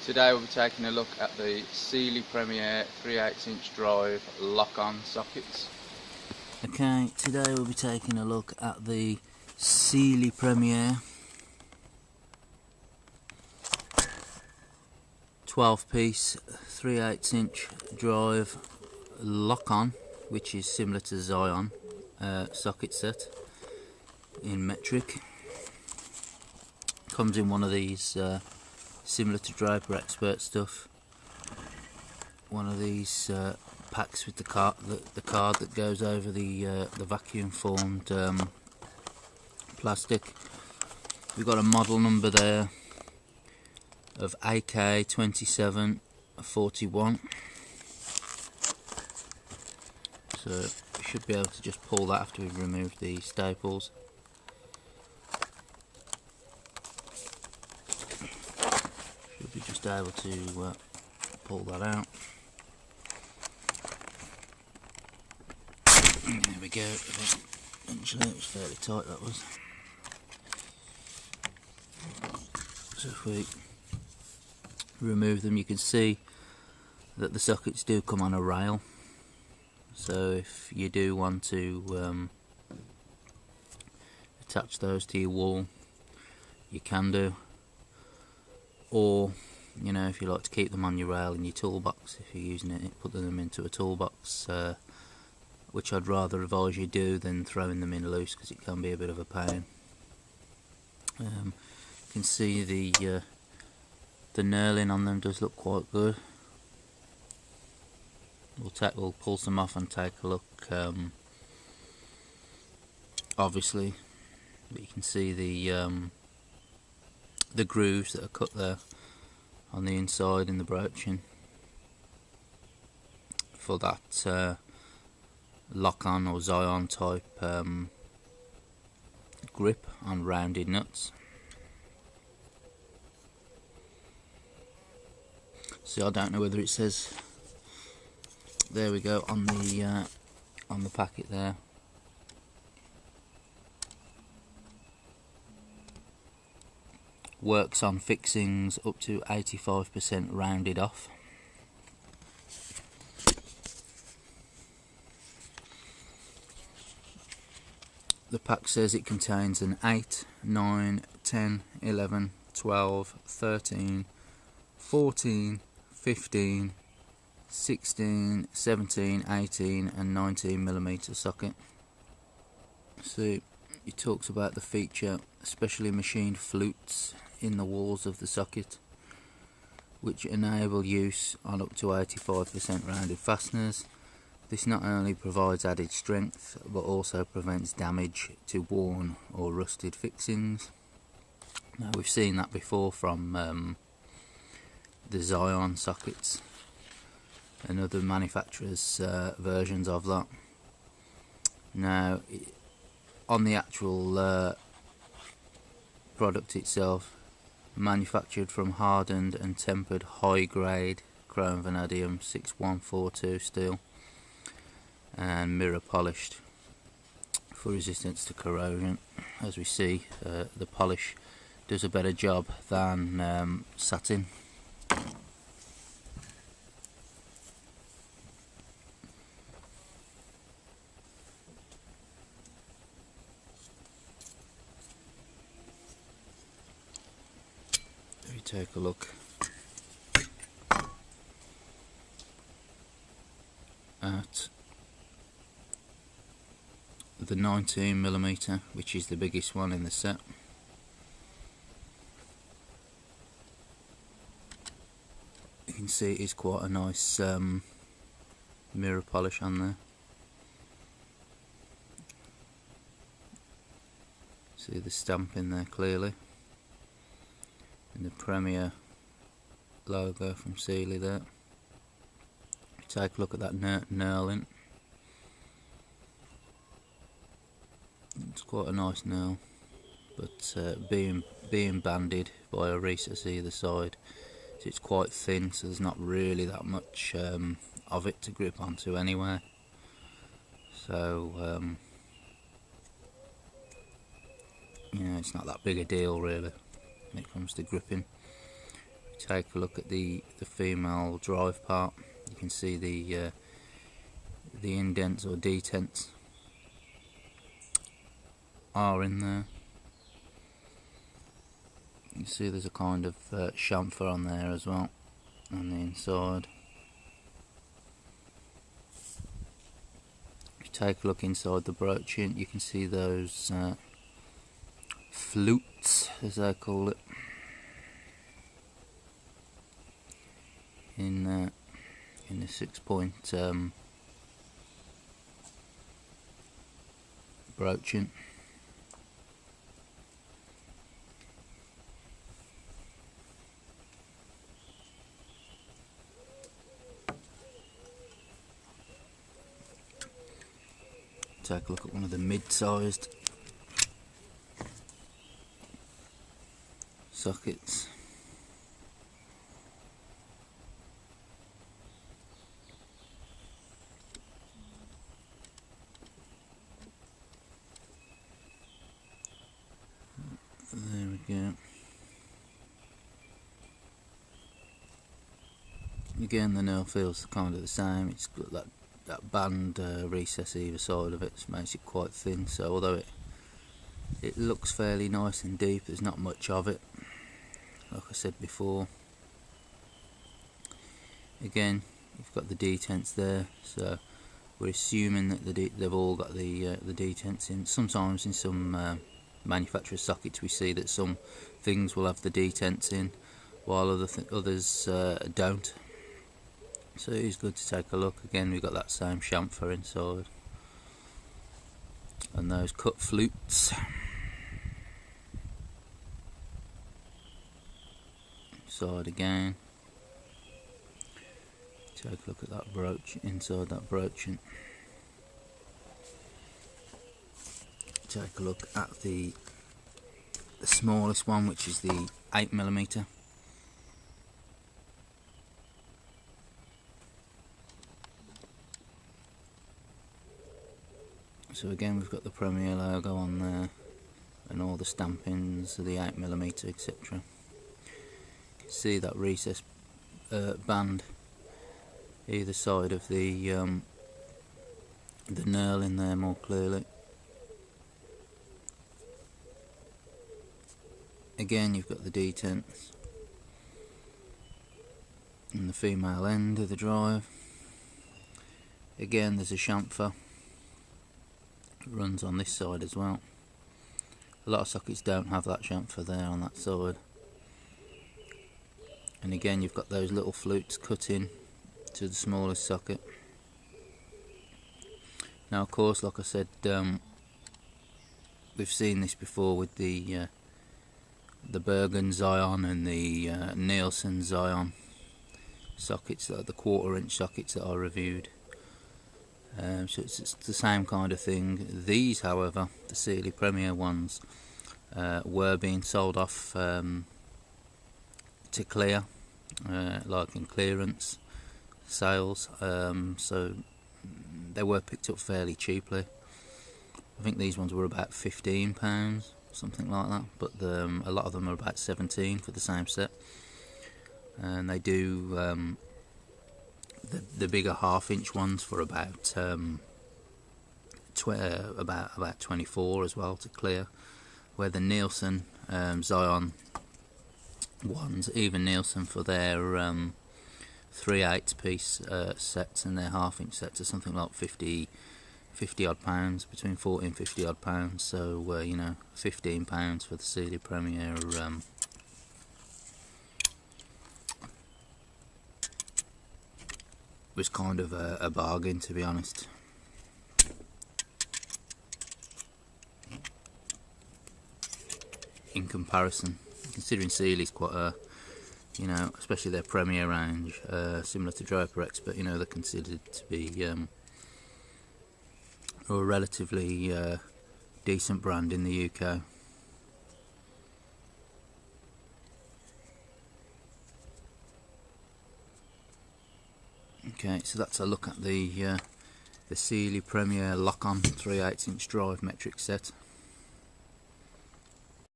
Today we'll be taking a look at the Sealey Premier 3/8" drive lock-on sockets. Okay, today we'll be taking a look at the Sealey Premier 12-piece 3/8" drive lock-on, which is similar to Zion socket set in metric. Comes in one of these similar to Draper Expert stuff, one of these packs with the card that goes over the vacuum formed plastic. We've got a model number there of AK2741, so we should be able to just pull that after we've removed the staples. Should be just able to pull that out. There we go. Eventually, it was fairly tight, that was. So if we remove them, you can see that the sockets do come on a rail. So if you do want to attach those to your wall, you can do. Or, you know, if you like to keep them on your rail in your toolbox, if you're using it, put them into a toolbox, which I'd rather advise you do than throwing them in loose, because it can be a bit of a pain. You can see the knurling on them does look quite good. We'll pull some off and take a look. Obviously, but you can see the grooves that are cut there on the inside in the broaching for that lock-on or Zion type grip on rounded nuts. See, I don't know whether it says, there we go, on the packet there. Works on fixings up to 85% rounded off. The pack says it contains an 8, 9, 10, 11, 12, 13, 14, 15, 16, 17, 18 and 19mm socket. So it talks about the feature specially machined flutes in the walls of the socket, which enable use on up to 85% rounded fasteners. This not only provides added strength, but also prevents damage to worn or rusted fixings. Now, we've seen that before from the Zion sockets and other manufacturers' versions of that. Now, on the actual product itself, manufactured from hardened and tempered high-grade chrome vanadium 6142 steel and mirror polished for resistance to corrosion. As we see, the polish does a better job than satin. Let me take a look at the 19mm, which is the biggest one in the set. You can see it is quite a nice mirror polish on there. See the stamp in there clearly, and the Premier logo from Sealey there. Take a look at that knurling. It's quite a nice knurl, but being banded by a recess either side, so it's quite thin, so there's not really that much of it to grip onto anyway. So you know, it's not that big a deal really when it comes to gripping. Take a look at the female drive part. You can see the indents or detents are in there. You see there's a kind of chamfer on there as well on the inside. If you take a look inside the broaching, you can see those flutes, as they call it, in the 6-point broaching. Take a look at one of the mid-sized sockets. There we go. Again, the nail feels kind of the same. It's got that band recess either side of it, which makes it quite thin. So although it looks fairly nice and deep, there's not much of it, like I said before. Again, you've got the detents there, so we're assuming that they've all got the detents in. Sometimes in some manufacturer sockets we see that some things will have the detents in while others don't. So it is good to take a look. Again, we've got that same chamfer inside and those cut flutes. Inside again. Take a look at that brooch, inside that broaching. Take a look at the smallest one, which is the 8mm. So again, we've got the Premier logo on there and all the stampings of the 8mm, etc. You can see that recess band either side of the nail in there more clearly. Again, you've got the detents and the female end of the drive. Again, there's a chamfer. It runs on this side as well. A lot of sockets don't have that chamfer there on that side. And again, you've got those little flutes cut in to the smallest socket. Now, of course, like I said, we've seen this before with the Bergen Zion and the Nielsen Zion sockets, the 1/4" sockets that I reviewed. So it's the same kind of thing. These, however, the Sealey Premier ones, were being sold off to clear, like in clearance sales, so they were picked up fairly cheaply. I think these ones were about £15, something like that, but a lot of them are about 17 for the same set. And they do the bigger 1/2" ones for about about 24 as well to clear, where the Nielsen Zion ones, even Nielsen for their 3/8 piece sets and their 1/2" sets are something like 50 odd pounds, between 40 and 50 odd pounds. So you know, £15 for the Sealey Premier was kind of a bargain, to be honest. In comparison, considering Sealey's quite a, you know, especially their Premier range, similar to Droperex, but you know, they're considered to be a relatively decent brand in the UK. Okay, so that's a look at the Sealey Premier Lock-on 3/8" drive metric set.